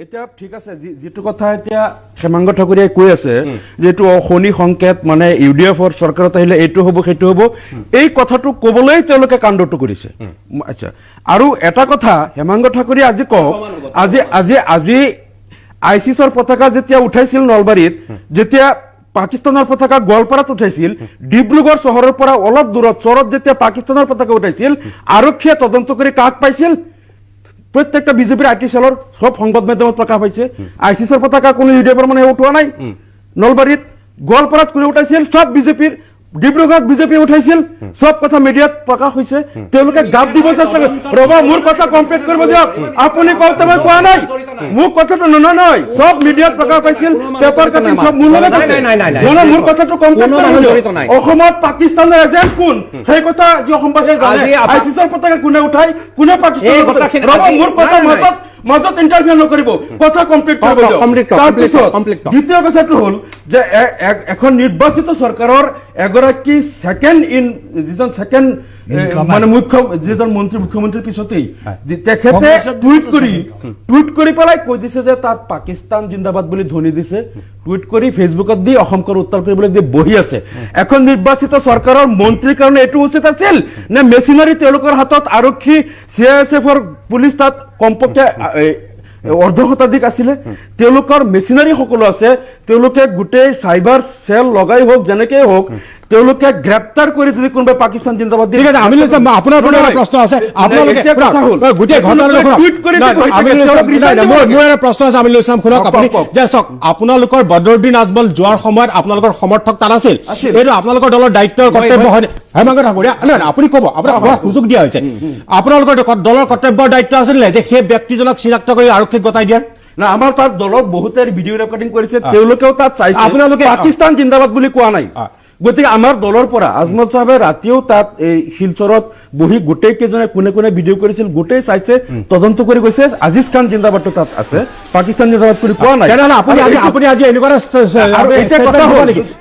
এতিয়া ঠিক আছে যিটো কথা এতিয়া হেমাংগ ঠাকুৰীয়াই কৈ আছে যে এইটো শনি সংকেত মানে ইউডিএফৰ চৰকাৰত আহিলে এইটো হ'ব সেইটো হ'ব এই কথাটো ক'বলৈ তেওঁলোকে কাণ্ডটো কৰিছে আচ্ছা আৰু এটা কথা হেমাংগ ঠাকুৰীয়াই আজি কওক আজি আইচিছৰ পতাকা যেতিয়া উঠাইছিল নলবাৰীত যেতিয়া পাকিস্তানৰ পতাকা গোৱালপাৰাত উঠাইছিল ডিব্ৰুগড় চহৰৰ পৰা অলপ দূৰত চৰত যেতিয়া পাকিস্তানৰ পতাকা উঠাইছিল আৰক্ষীয়ে তদন্ত কৰি কাক পাইছিল প্ৰত্যেকটা বিজেপিৰ আইটি সেলৰ সব সংবাদ মাধ্যমত প্ৰকাশ পাইছে আইচিছৰ পতাকা কোনো ইউডিএফৰ মানে উঠোৱা নাই নলবাৰীত গোৱালপাৰাত কোনে উঠাইছিল সব বিজেপিৰ ডিব্ৰুগড়ত বিজেপি উঠাইছিল সব কথা মিডিয়াত প্ৰকাশ হৈছে তেওঁলোকে গাপ দিব চেষ্টা ৰবা মোৰ কথা কমপ্লিট কৰিব দিয়ক আপুনি কওঁতে মই কোৱা নাই মোৰ কথাটো নহয় সব মিডিয়াত প্ৰকাশ পাইছিল পেপাৰ কাটিং সব মোৰ লগত আছে জনা মোৰ কথাটো কমপ্লিট কৰিব অসমত পাকিস্তানৰ এজেন্ট কোন সেই কথা যি অসমবাসীয়ে জানে আইচিছৰ পতাকা কোনে উঠাই কোনে পাকিস্তানৰ পতাকা ৰবা মোৰ কথা মাজত ইন্টাৰভিউ নকৰিব কথা কমপ্লিট কৰিব দ্বিতীয় কথাটো হ'ল যে এখন নিৰ্বাচিত চৰকাৰৰ এগৰাকী যিজন সেকেন্ড মানে যিজন মুখ্যমন্ত্ৰীৰ পিছতেই তেখেতে টুইট কৰি পেলাই কৈ দিছে যে তাত পাকিস্তান জিন্দাবাদ বুলি ধ্বনি দিছে টুইট কৰি ফেচবুকত দি অসমকৰ উত্তৰ কৰিবলৈ দি বহি আছে এখন নিৰ্বাচিত চৰকাৰৰ মন্ত্ৰীৰ কাৰণে এইটো উচিত আছিল নে মেচিনাৰী তেওঁলোকৰ হাতত আৰক্ষী চিআইএছএফৰ পুলিচ তাত কমপক্ষে অৰ্ধ শতাধিক আছিলে তেওঁলোকৰ মেচিনাৰী সকলো আছে তেওঁলোকে গোটেই চাইবাৰ সেল লগাই হোক যেনেকৈ হোক তেওঁলোকে গ্ৰেপ্তাৰ কৰি যদি কোনোবাই পাকিস্তান জিন্দাবাদ দিয়ে ঠিক আছে আমিল ইছলাম আপোনাৰ প্ৰশ্ন আছে আপোনালোকে গোটেই ঘটনাটো টুইট কৰি মোৰ এটা প্ৰশ্ন আছে আমিল ইছলাম শুনক আপুনি যে চাওক আপোনালোকৰ বদৰুদ্দিন আজমল যোৱাৰ সময়ত আপোনালোকৰ সমৰ্থক তাত আছিল এইটো আপোনালোকৰ দলৰ দায়িত্বৰ কৰ্তব্য হয় হেমাংগ ঠাকুৰীয়া নহয় আপুনি ক'ব আপোনাক সুযোগ দিয়া হৈছে আপোনালোকৰ দলৰ কৰ্তব্যৰ দায়িত্ব আছিল যে সেই ব্যক্তিজনক চিনাক্ত কৰি আৰক্ষীক গতাই দিয়াৰ না আমাৰ তাত দলৰ বহুতে ভিডিঅ' ৰেকৰ্ডিং কৰিছে তেওঁলোকেও তাত চাইছে আপোনালোকে পাকিস্তান জিন্দাবাদ বুলি কোৱা নাই গতিকে আমাৰ দলৰ পৰা আজমল সাহেবে ৰাতিও তাত এই শিলচৰত বহি গোটেই কেইজনে কোনে কোনে ভিডিঅ' কৰিছিল গোটেই চাইছে তদন্ত কৰি গৈছে আজিজ খান জিন্দাবাদটো তাত আছে পাকিস্তান জিন্দাবাদ বুলি কোৱা নাই আপুনি আজি এনেকুৱা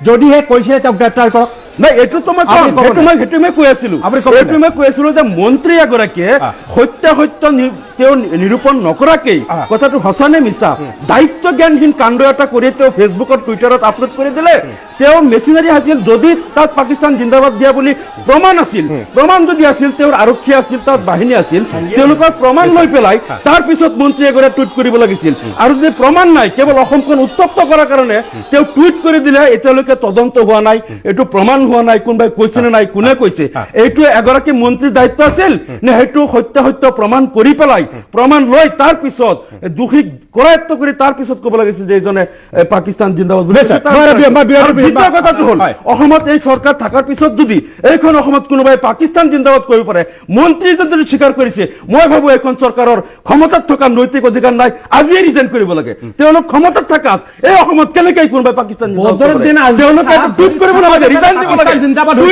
যদিহে কৈছে তেওঁক গ্ৰেপ্তাৰ কৰক নাই এইটো মই কৈ আছিলো যে মন্ত্ৰী এগৰাকীয়ে সত্য তেওঁ নিৰূপণ নকৰাকেই কথাটো সঁচা নে মিছা দায়িত্ব জ্ঞানহীন কাণ্ড এটা কৰি তেওঁ ফেচবুকত টুইটাৰত আপলোড কৰি দিলে তেওঁ মেচিনাৰী আছিল যদি তাত পাকিস্তান জিন্দাবাদ দিয়া বুলি প্ৰমাণ আছিল প্ৰমাণ যদি আছিল তেওঁৰ আৰক্ষী আছিল তাত বাহিনী আছিল তেওঁলোকৰ প্ৰমাণ লৈ পেলাই তাৰ পিছত মন্ত্ৰী এগৰাকীয়ে টুইট কৰিব লাগিছিল আৰু যদি প্ৰমাণ নাই কেৱল অসমখন উত্তপ্ত কৰাৰ কাৰণে তেওঁ টুইট কৰি দিলে এতিয়ালৈকে তদন্ত হোৱা নাই এইটো প্ৰমাণ হোৱা নাই কোনোবাই কৈছে নে নাই কোনে কৈছে এইটো এগৰাকী মন্ত্ৰীৰ দায়িত্ব আছিল নে সেইটো সত্য প্ৰমাণ কৰি পেলাই প্ৰমাণ লৈ তাৰ পিছত দোষী কৰায়ত্ব কৰি তাৰ পিছত ক'ব লাগিছিল যে এইজনে পাকিস্তান জিন্দাবাদ বুলি অসমত এই চৰকাৰ থকাৰ পিছত যদি এইখন অসমত কোনোবাই পাকিস্তান জিন্দাবাদ কৰিব পাৰে মন্ত্ৰী যদি স্বীকাৰ কৰিছে মই ভাবো এইখন চৰকাৰৰ ক্ষমতাত থকা নৈতিক অধিকাৰ নাই আজিয়ে ৰিজাইন কৰিব লাগে তেওঁলোক ক্ষমতাত থাকাত এই অসমত কেনেকৈ কোনোবাই পাকিস্তান জিন্দাবাদ